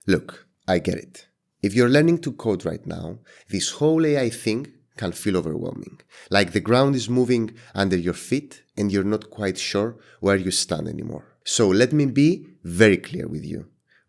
Look, I get it. If you're learning to code right now, this whole AI thing can feel overwhelming. Like the ground is moving under your feet and you're not quite sure where you stand anymore. So let me be very clear with you.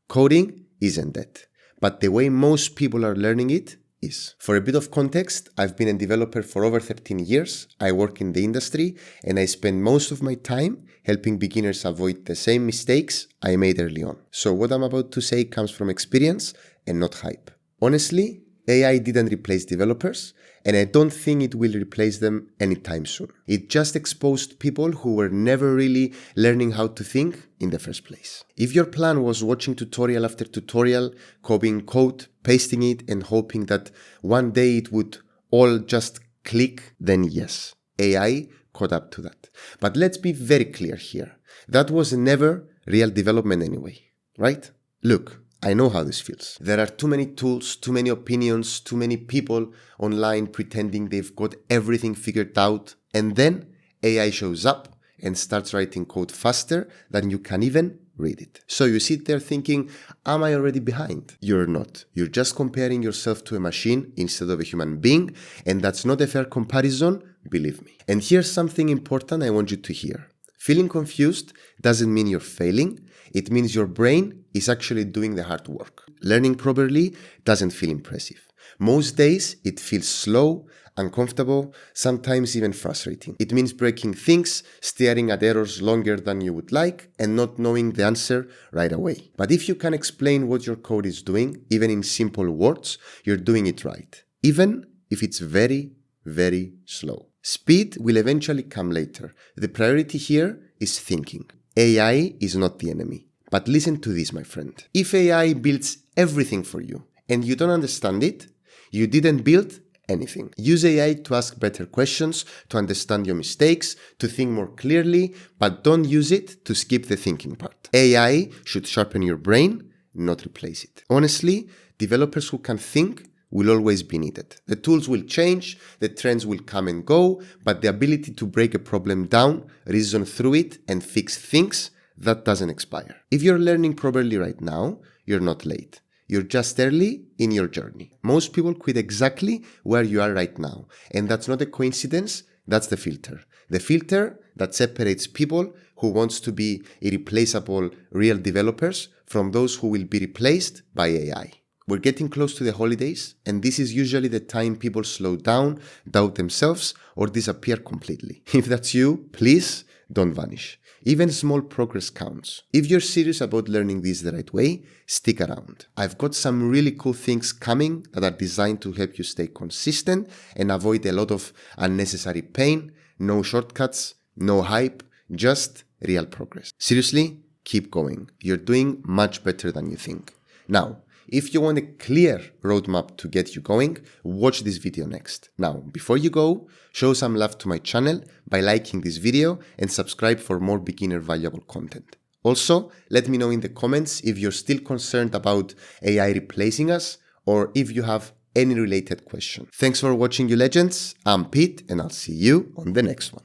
Coding isn't that. But the way most people are learning it is. For a bit of context, I've been a developer for over 13 years. I work in the industry and I spend most of my time helping beginners avoid the same mistakes I made early on. So what I'm about to say comes from experience and not hype. Honestly, AI didn't replace developers, and I don't think it will replace them anytime soon. It just exposed people who were never really learning how to think in the first place. If your plan was watching tutorial after tutorial, copying code, pasting it, and hoping that one day it would all just click, then yes, AI caught up to that. But let's be very clear here. That was never real development anyway, right? Look, I know how this feels. There are too many tools, too many opinions, too many people online pretending they've got everything figured out, and then AI shows up and starts writing code faster than you can even read it. So you sit there thinking, am I already behind? You're not. You're just comparing yourself to a machine instead of a human being, and that's not a fair comparison, believe me. And here's something important I want you to hear. Feeling confused doesn't mean you're failing. It means your brain is actually doing the hard work. Learning properly doesn't feel impressive. Most days it feels slow, uncomfortable, sometimes even frustrating. It means breaking things, staring at errors longer than you would like, and not knowing the answer right away. But if you can explain what your code is doing, even in simple words, you're doing it right. Even if it's very, very slow. Speed will eventually come later. The priority here is thinking. AI is not the enemy. But listen to this, my friend. If AI builds everything for you and you don't understand it, you didn't build anything. Use AI to ask better questions, to understand your mistakes, to think more clearly, but don't use it to skip the thinking part. AI should sharpen your brain, not replace it. Honestly, developers who can think will always be needed. The tools will change, the trends will come and go, but the ability to break a problem down, reason through it, and fix things, that doesn't expire. If you're learning properly right now, you're not late. You're just early in your journey. Most people quit exactly where you are right now, and that's not a coincidence, that's the filter. The filter that separates people who wants to be irreplaceable real developers from those who will be replaced by AI. We're getting close to the holidays, and this is usually the time people slow down, doubt themselves, or disappear completely. If that's you, please don't vanish. Even small progress counts. If you're serious about learning this the right way, stick around. I've got some really cool things coming that are designed to help you stay consistent and avoid a lot of unnecessary pain. No shortcuts, no hype, just real progress. Seriously, keep going. You're doing much better than you think. Now, if you want a clear roadmap to get you going, watch this video next. Now, before you go, show some love to my channel by liking this video and subscribe for more beginner valuable content. Also, let me know in the comments if you're still concerned about AI replacing us or if you have any related question. Thanks for watching, you legends. I'm Pete, and I'll see you on the next one.